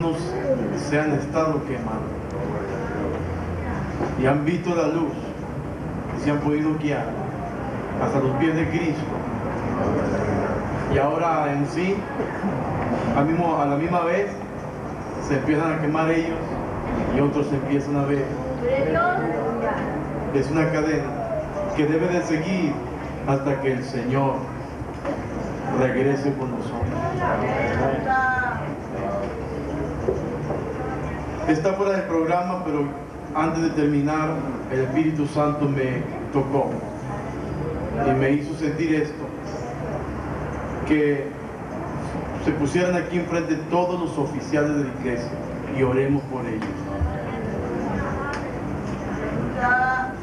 se han estado quemando y han visto la luz y se han podido guiar hasta los pies de Cristo, y ahora en sí a la misma vez se empiezan a quemar ellos y otros se empiezan a ver. Es una cadena que debe de seguir hasta que el Señor regrese con nosotros. Está fuera del programa, pero antes de terminar, el Espíritu Santo me tocó y me hizo sentir esto: que se pusieran aquí enfrente todos los oficiales de la iglesia y oremos por ellos,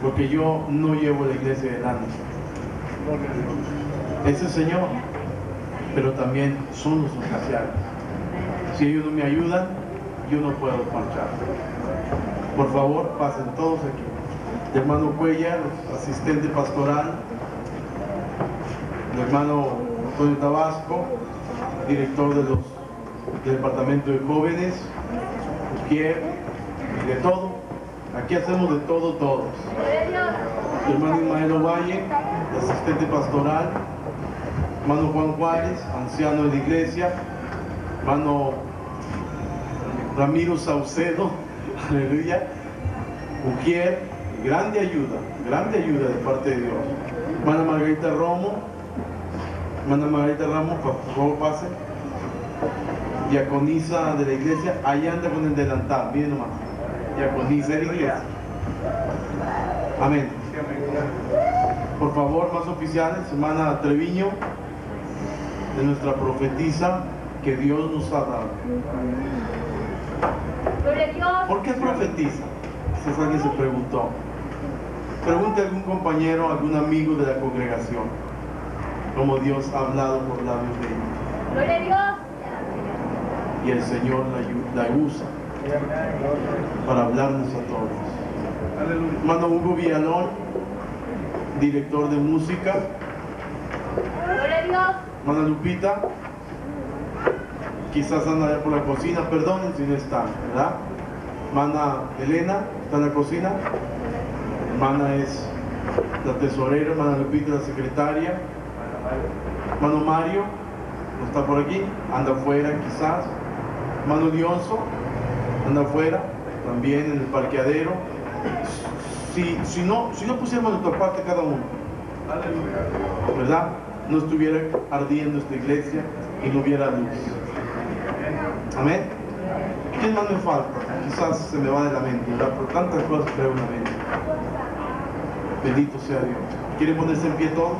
porque yo no llevo la iglesia delante. Es el Señor, pero también son los oficiales. Si ellos no me ayudan, yo no puedo marchar. Por favor, pasen todos aquí. El hermano Cuellar, asistente pastoral. El hermano Antonio Tabasco, director del departamento de jóvenes. Ujier, y de todo. Aquí hacemos de todo todos. El hermano Ismael Ovalle, asistente pastoral. Hermano Juan Juárez, anciano de la iglesia. Hermano Ramiro Saucedo, aleluya, Ujier, grande ayuda de parte de Dios. Hermana Margarita Ramos, por favor pase. Diaconisa de la iglesia, ahí anda con el delantal, miren nomás. Diaconisa de la iglesia. Amén. Por favor, más oficiales, hermana Treviño, de nuestra profetisa que Dios nos ha dado. ¿Por qué profetiza? Si alguien se preguntó. Pregunte a algún compañero, algún amigo de la congregación, cómo Dios ha hablado por labios de ellos. ¡Gloria a Dios! Y el Señor la usa para hablarnos a todos. Hermano Hugo Villalón, director de música. ¡Gloria a Dios! Hermana Lupita, quizás anda allá por la cocina, perdonen si no está, ¿verdad? Hermana Elena, ¿está en la cocina? Hermana es la tesorera, hermana Lupita la secretaria. Hermano Mario, ¿no está por aquí? Anda afuera quizás. Hermano Dionso, anda afuera, también en el parqueadero. Si no pusiéramos nuestra parte cada uno, ¿verdad? No estuviera ardiendo esta iglesia y no hubiera luz. Amén. ¿Quién más me falta? Quizás se me va de la mente, ¿verdad? Por tantas cosas creo una mente. Bendito sea Dios. ¿Quieren ponerse en pie todos?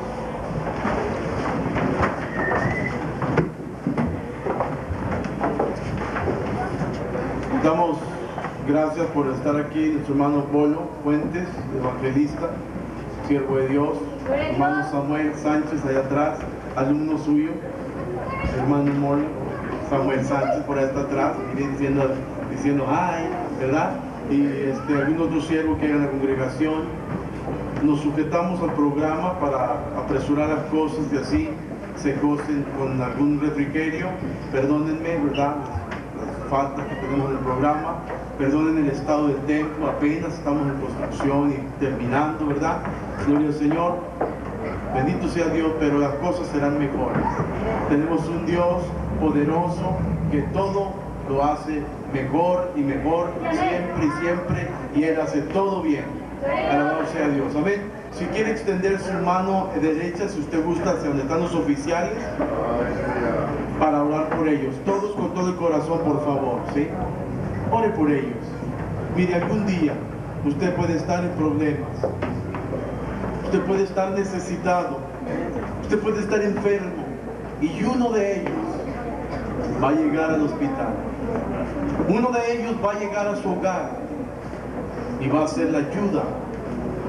Damos gracias por estar aquí nuestro hermano Polo Fuentes, evangelista, siervo de Dios. Hermano Samuel Sánchez allá atrás, alumno suyo. Hermano Molo Samuel Sánchez por ahí está atrás, diciendo ay, ¿verdad? Y algún otro siervo que haya en la congregación. Nos sujetamos al programa para apresurar las cosas y así se gocen con algún refrigerio. Perdónenme, ¿verdad? Las faltas que tenemos en el programa. Perdonen el estado del templo, apenas estamos en construcción y terminando, ¿verdad? Gloria al Señor. Bendito sea Dios, pero las cosas serán mejores. Tenemos un Dios poderoso que todo lo hace mejor y mejor, siempre y siempre, y Él hace todo bien. Alabado sea Dios. Amén. Si quiere extender su mano derecha, si usted gusta, hacia donde están los oficiales, para orar por ellos. Todos con todo el corazón, por favor, ¿sí? Ore por ellos. Mire, algún día usted puede estar en problemas. Usted puede estar necesitado. Usted puede estar enfermo. Y uno de ellos va a llegar al hospital. Uno de ellos va a llegar a su hogar y va a ser la ayuda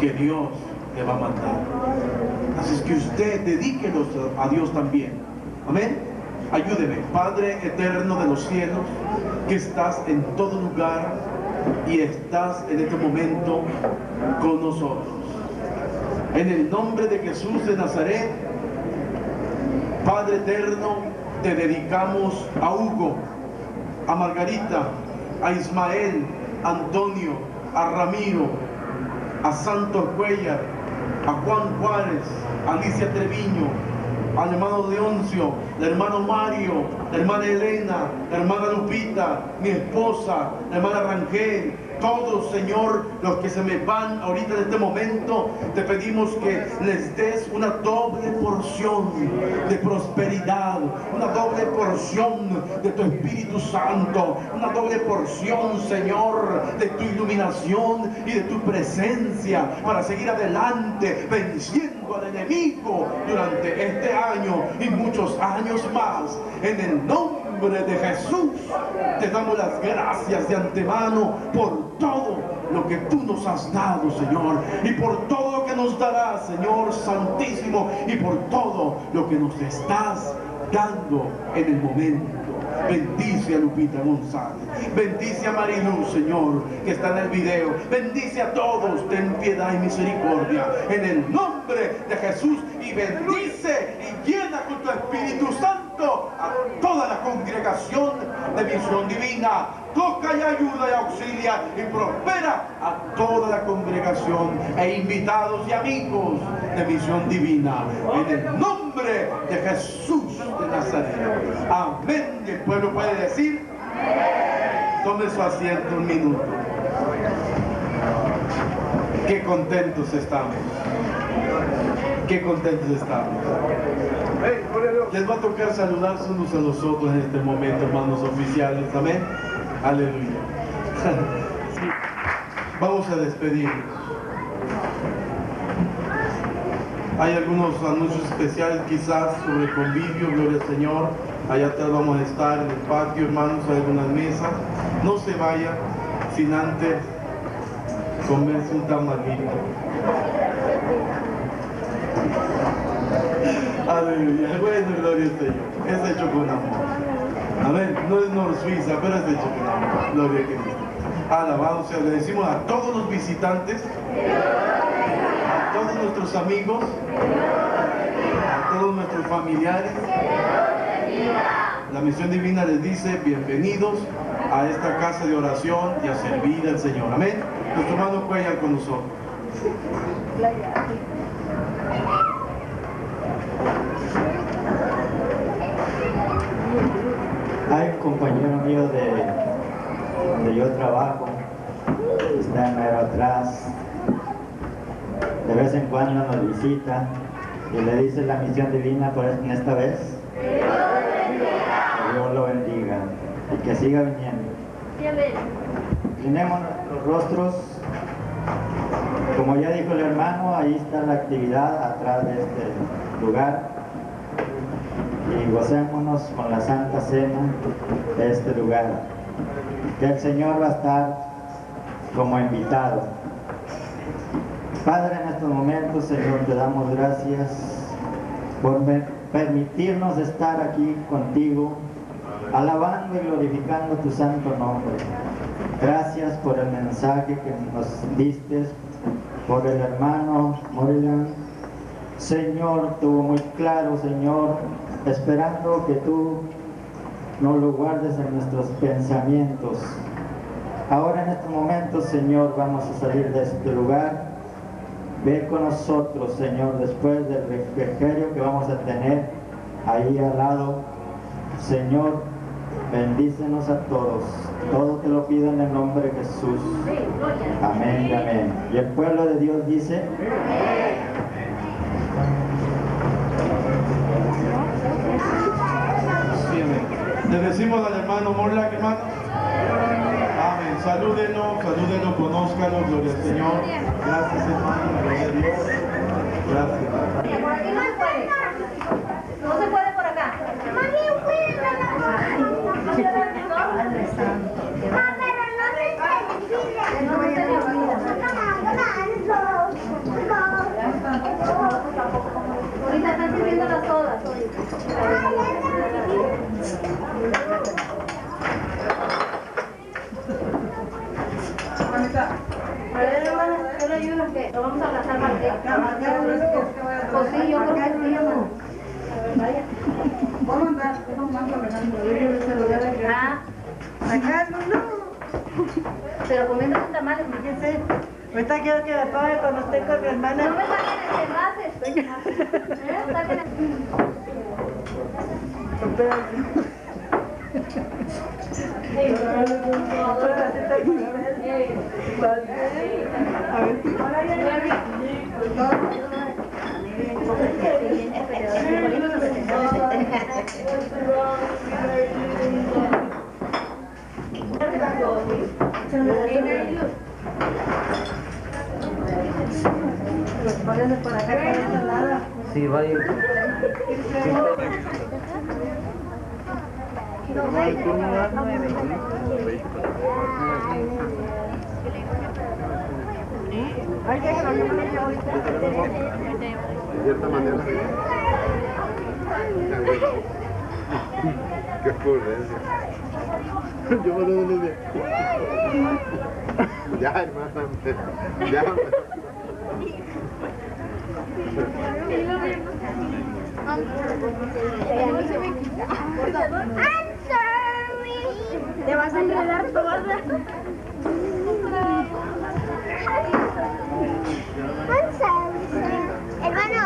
que Dios le va a mandar. Así es que usted dedíquelos a Dios también. Amén. Ayúdeme, Padre eterno de los cielos, que estás en todo lugar y estás en este momento con nosotros. En el nombre de Jesús de Nazaret, Padre eterno, te dedicamos a Hugo, a Margarita, a Ismael, a Antonio, a Ramiro, a Santos Cuellar, a Juan Juárez, a Alicia Treviño, al hermano Leoncio, al hermano Mario, la hermana Elena, la hermana Lupita, mi esposa, la hermana Rangel, todos, Señor, los que se me van ahorita en este momento, te pedimos que les des una doble porción de prosperidad, una doble porción de tu Espíritu Santo, una doble porción, Señor, de tu iluminación y de tu presencia para seguir adelante, venciendo al enemigo durante este año y muchos años más. En el nombre de Jesús, te damos las gracias de antemano por todo lo que tú nos has dado, Señor, y por todo lo que nos darás, Señor Santísimo, y por todo lo que nos estás dando en el momento. Bendice a Lupita González, bendice a Mariluz, Señor, que está en el video, bendice a todos, ten piedad y misericordia en el nombre de Jesús, y bendice y llena con tu Espíritu Santo a toda la congregación de Visión Divina. Toca y ayuda y auxilia y prospera a toda la congregación e invitados y amigos de Visión Divina, en el nombre de Jesús de Nazaret. Amén. Y el pueblo puede decir amén. Tome su asiento un minuto. Qué contentos estamos. Qué contentos estamos. Les va a tocar saludarse unos a los otros en este momento, hermanos oficiales. Amén. Aleluya. Sí. Vamos a despedirnos. Hay algunos anuncios especiales quizás sobre convivio, gloria al Señor. Allá atrás vamos a estar en el patio, hermanos, hay algunas mesas. No se vaya sin antes comerse un tamalito. Aleluya. Bueno, gloria al Señor. Es hecho con amor. Amén. No es Nor Suiza, pero es hecho con amor. Gloria a Cristo. Alabado sea. Le decimos a todos los visitantes, a todos nuestros amigos, a todos nuestros familiares. La Misión Divina les dice bienvenidos a esta casa de oración y a servir al Señor. Amén. Nuestro hermano Cuellar con nosotros. Hay un compañero mío donde yo trabajo, está mero atrás, de vez en cuando nos visita y le dice la Misión Divina por esta vez, que Dios lo bendiga y que siga viniendo. Tenemos nuestros rostros, como ya dijo el hermano, ahí está la actividad atrás de este lugar. Y gocémonos con la Santa Cena de este lugar, que el Señor va a estar como invitado. Padre, en estos momentos, Señor, te damos gracias por permitirnos estar aquí contigo, alabando y glorificando tu santo nombre. Gracias por el mensaje que nos diste, por el hermano Morgan. Señor, tuvo muy claro, Señor, esperando que tú nos lo guardes en nuestros pensamientos. Ahora en este momento, Señor, vamos a salir de este lugar. Ve con nosotros, Señor, después del refrigerio que vamos a tener ahí al lado. Señor, bendícenos a todos. Todo te lo pido en el nombre de Jesús. Amén y amén. Y el pueblo de Dios dice Le decimos al hermano Morlac, hermano. Amén. Salúdenlo, conózcalo, gloria al Señor. Gracias, hermano, gloria a Dios. Gracias. Por aquí no se puede. No se puede por acá. Ahorita están sirviendo las sodas. A ver, hermana, yo le ayudo que lo vamos a abrazar para que pues sí, yo creo que sí, hermano. Vaya. Vamos a andar, vamos a andar. Acá, no. Pero comiendo sus tamales, ¿no? Fíjese. Ahorita quiero que me pague cuando esté con mi hermana. No me saquen envases. Sí, va a ir. De cierta manera. Qué ocurrencia. Yo me lo digo. Ya, hermana. Ya. Te vas a enredar toda. Hermano.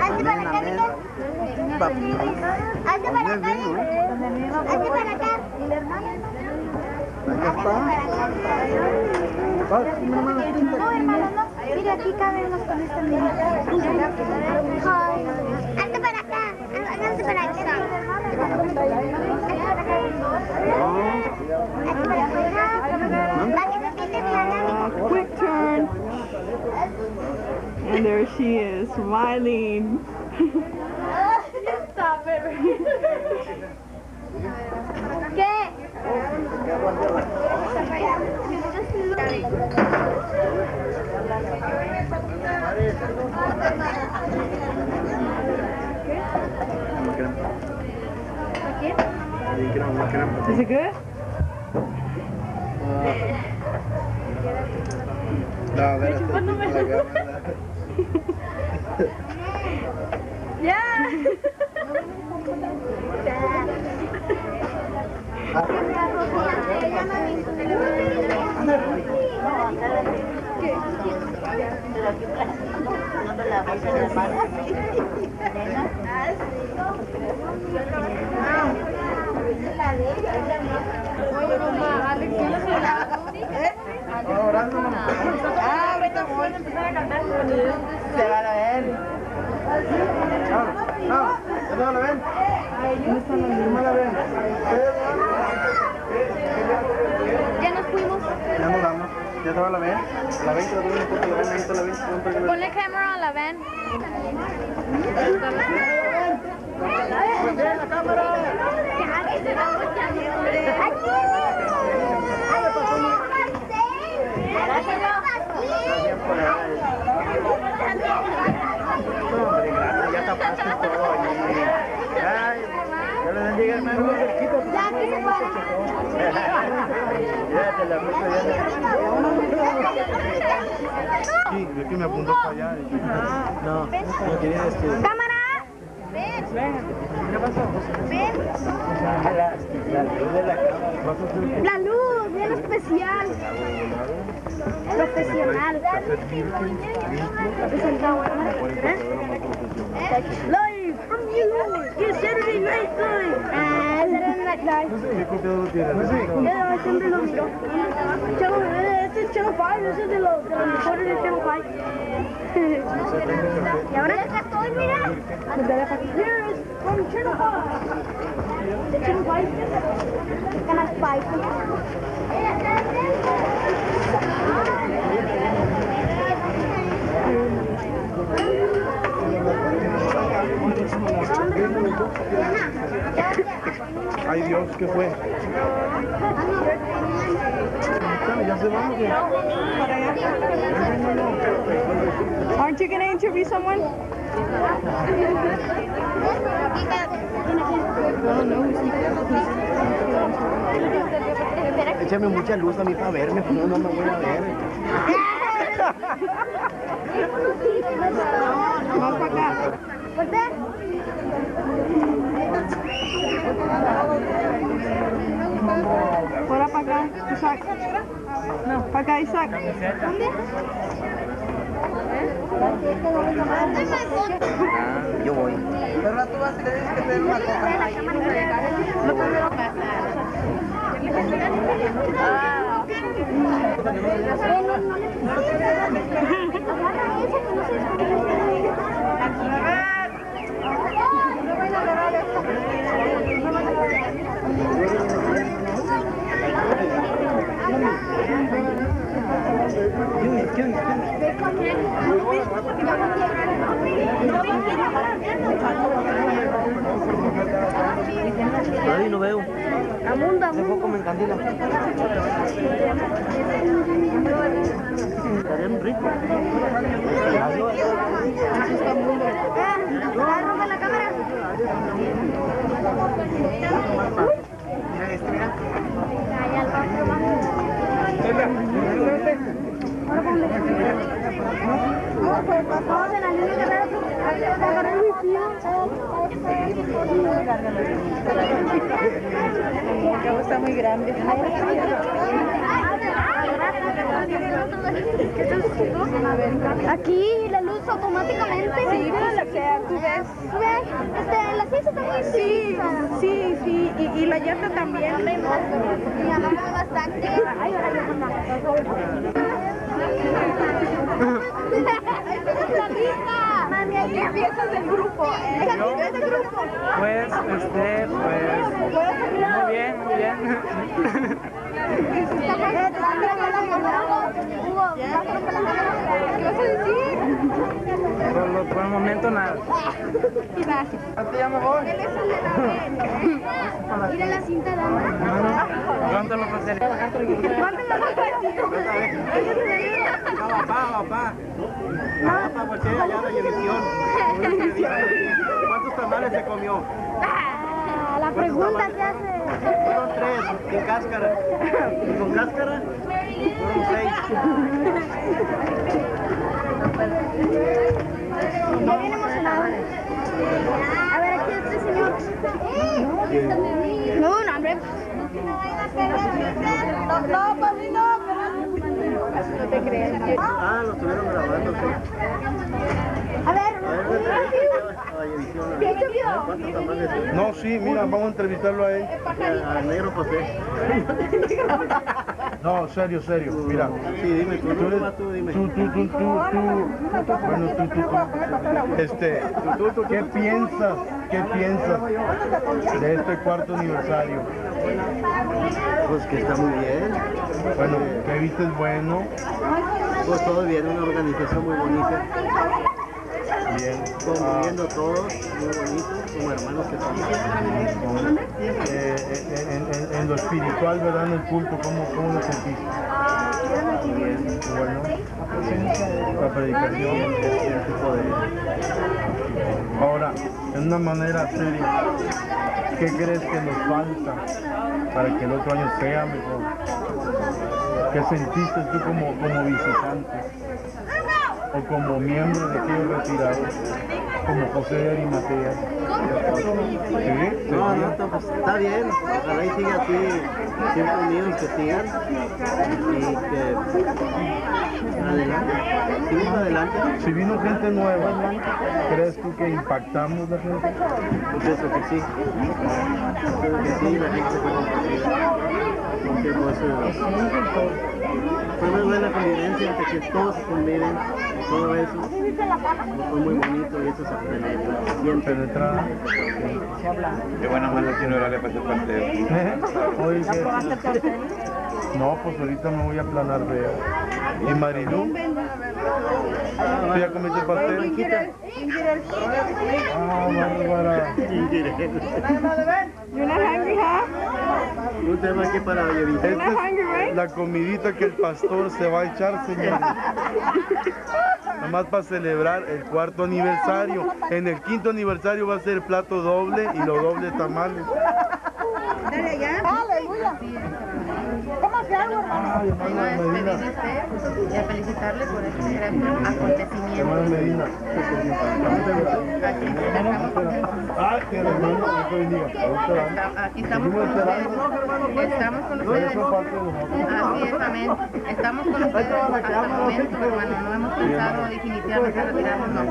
Hazte para acá, Miguel. Hazte para acá. Hazte para acá. ¿Y la hermana? No, hermano, no. Mira, aquí caben los con esta misma. Hazte para acá. Hazte para acá. Quick turn. And there she is, smiling. Stop it. ¿Qué? Is it good? No, Yeah. Ahorita voy a empezar a cantar. Se va a ver. ¿No la ven? No la ven. Ya nos fuimos. Ya nos vamos. Ya se va la ven. La ven, que la ven, ahí está la ven. Ponle cámara a la van. La cámara. Ya tapaste todo allí. Ay, ya le bendiga, hermano. Ya, que se para. Ya te la puse Sí, es que me apuntó para allá. No, no quería estudiar. ¡Cámara! ¡Ven! ¿Qué pasó? ¡Ven! La luz de la cámara. La luz, bien especial. Profesional. Live from you. Yes, Saturday night live. Saturday night live. ¿Qué copiado tienes? Ya, siempre lo miro. Este es Channel 5, ese es de los mejores de Channel 5. Y ahora acá estoy, mira. Here is from Channel 5. De Channel 5. Canal 5. Ay Dios, ¿qué fue? Ya se vamos. Aren't you going to interview someone? Échame mucha luz a mí para verme, no me voy a ver. Vamos para acá. Fuera para acá, Isaac. No, para acá, Isaac. Yo voy. Pero tú vas a tener que tener una cosa. Ahí no veo. Amunda, Se fue como en candila. Estarían ricos. rompe la cámara. Mira este, mira. Vamos en la línea de El cabo está muy grande. Aquí la luz automáticamente. Sí, pues, o sea, tú ves. La ciencia está muy Sí, sí, sí. Y la llanta también. Y amamos bastante. Ay, ahora Mami, ahí empiezas del grupo. Pues, muy bien, muy bien. ¿Qué vas a decir? Por el momento nada. Gracias. Así ya me voy. Él es el de la Mira la cinta dama. ¿Cuánto lo pasaré? ¿Cuánto Papá. Papá, voltea allá de Univisión. ¿Cuántos tamales se comió? La pregunta que hace. Fueron 3, sin cáscara. ¿Y con cáscara? Fueron 6. Está bien emocionado. A ver, aquí este señor. No, hombre. No, papi, no. No te creas. Ah, lo estuvieron grabando, sí. A ver, ¿Cuántos tamales? No, sí, mira, vamos a entrevistarlo a él. Al negro José. No, serio, mira. Sí, dime, tú dime. ¿Qué piensas de este cuarto aniversario? Pues que está muy bien. Bueno, ¿qué viste es bueno? Pues todo bien, una organización muy bonita. Bien. Conviviendo todos, muy bonitos, como hermanos que somos. En lo espiritual, ¿verdad? En el culto, ¿cómo lo sentiste? Bien, bueno. La predicación. Ahora, en una manera seria, ¿qué crees que nos falta para que el otro año sea mejor? ¿Qué sentiste tú como visitante? O como miembro de aquellos retirados, como José de Arimatea. ¿Sí? No, pues está bien, ojalá y siga así, siempre unidos, que sigan y que adelante, seguimos adelante. Si vino gente nueva, ¿crees tú que impactamos la gente? Pues eso que sí, la gente se puede compartir, porque pues fue muy buena convivencia, de que todos conviven, todo eso, fue muy bonito y eso se penetra, bien Penetrada. Qué buena mala tiene horario para hacer pastel. Oye, no, pues ahorita me voy a planar veo. ¿Y Marilu? ¿Tú ya comiste el pastel? Ah, Bárbara. You're not hungry, huh? Un tema aquí para Yevita. Esta es la comidita que el pastor se va a echar, señores. Nada más para celebrar el 4º aniversario. En el 5º aniversario va a ser plato doble y los dobles tamales. Dale allá. Aleluya. ¿Cómo se Ay, hermano Medina. Y a felicitarle por este gran acontecimiento. Hermano Medina. Ay, que el hermano Dios te bendiga. Aquí estamos con ustedes. Estamos con ustedes. Así es, amén. Estamos con ustedes hasta el momento, hermano. No hemos pensado definitivamente retirarnos, no.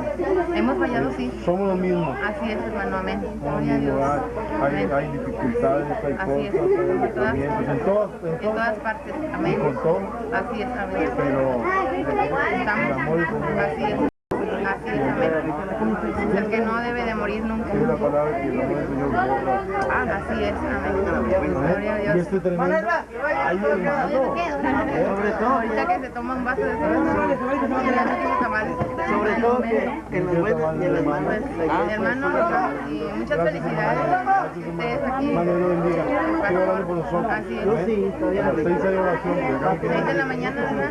Hemos fallado, sí. Somos los mismos. Así es, hermano, amén. Somos Gloria a el mismo Dios. lugar. Amén. Hay dificultades, hay Así es. cosas, hay En sufrimientos, en todas partes, y amén. con todo, Así es, amén. pero el Estamos, amor es un así es, amén. El que no debe de morir nunca. es la palabra que el amor del Señor borra. Así es, amén. Gloria a Y Dios. este tremendo. Ay, hermano. Sobre todo, ahorita que se toma un vaso de cerveza, Sobre todo que en los buenos y en las malas. hermano, y muchas felicidades. Ustedes aquí. Hermano, Dios lo bendiga. Estoy orando por nosotros. Así es. A las 6 hay oración. 6 de la mañana, ¿verdad?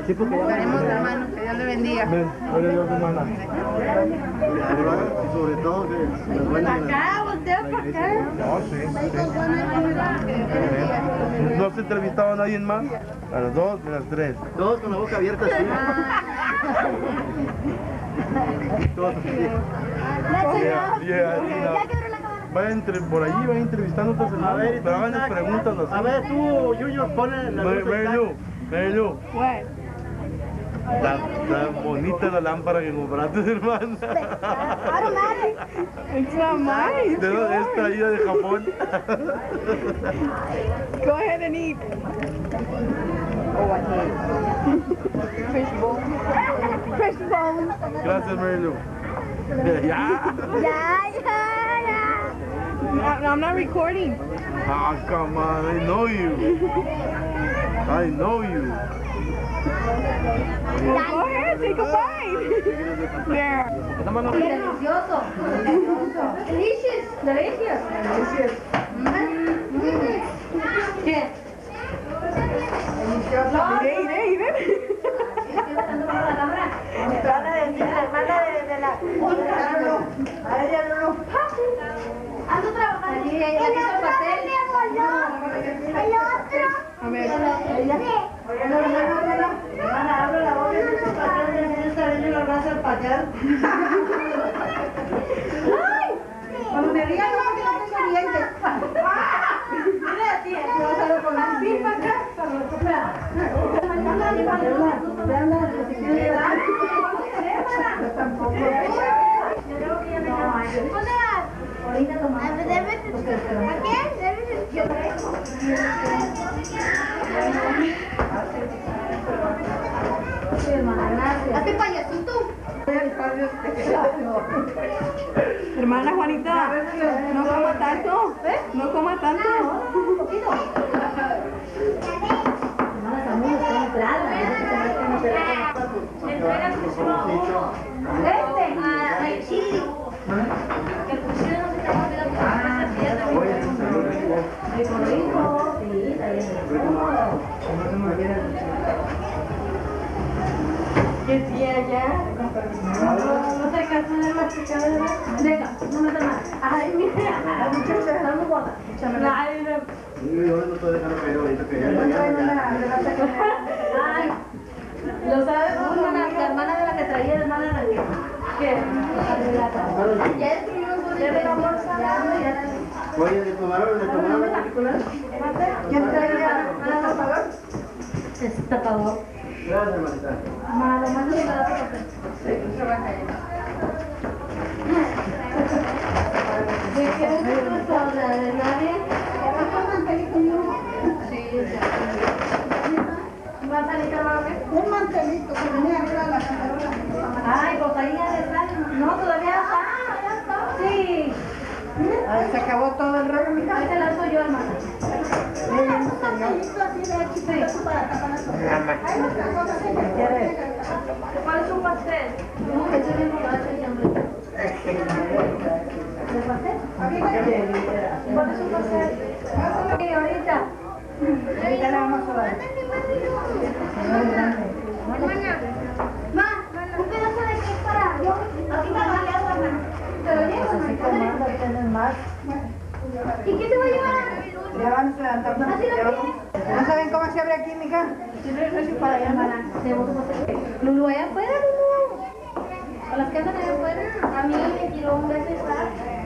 Así. Estaremos, hermano, que Dios le bendiga. Amén. Gloria a Dios, hermana. Sobre todo que las buenas. No, sí. ¿No has entrevistado a nadie más? A los dos, a las tres. Todos con la boca abierta, sí. Todos así. Por allí van entrevistando a otras hermanas. Pero hagan las preguntas así. A ver, tú, Junior, ponle la Melu. Está bonita la lámpara que compraste, hermana. It's not mine. ¿De dónde es traída de Japón? Go ahead and eat. Fish bone. Fish bone. Gracias, Melu. Ya. No, I'm not recording. Ah, come on, I know you. I know you. Go ahead, take a bite. There. Delicioso. Delicious. Delicious. ¿Qué? Eat it. Van a decir la hermana de la... A ella no. Ando trabajando. Aquí hizo el pastel. El otro. A ver. Hermana, abro la boca y el pastel de esta vez lo vas a empacar. Cuando me digan no tengo dientes. Mira, tía, te vas a ver con la pipa acá para recuperar. Ahorita tomamos. Hazte payasito. Hermana Juanita, no coma tanto. No coma tanto. ¿Qué tía ya? No te cansas de masticar, ¿verdad? Venga, no me da nada. Ay, mira, la muchacha está muy gorda. Ay, no. Yo no estoy dejando caer ahorita que ya. Ay, ¿lo sabes? La hermana de la que traía, la hermana de la que... ¿Qué? Ya escribimos un libro. Oye, ¿le tomaron la película? ¿Quién traía el tapador? Es tapador. Gracias, hermanita. Malo, más de la papel. ¿De qué es esto? ¿La de nadie? Sí, ya. ¿Un mantelito más? Un mantelito que venía arriba de la cacerola. Ay, pues ahí ya está. No, todavía está. Sí. Ay, se acabó todo el rollo, mi casa. Ahí te la doy yo, hermana. Un pastelito así de chiquito para tapar la sopa. ¿Cuál es un pastel? No, ese es bien borracho y hambre. ¿El pastel? ¿Cuál es un pastel? Sí, ahorita. Ahorita le vamos a dar. Hermana, ma, un pedazo de queso para yo. Aquí para darle agua, hermana. Te lo llevo, hermana. ¿Y qué te voy a llevar? Ya van a levantar. ¿Así lo quieres? ¿No saben cómo se abre aquí, mija? Para allá, Lulu, allá afuera, Lulu. A las que andan allá afuera. A mí me tiró un beso y está.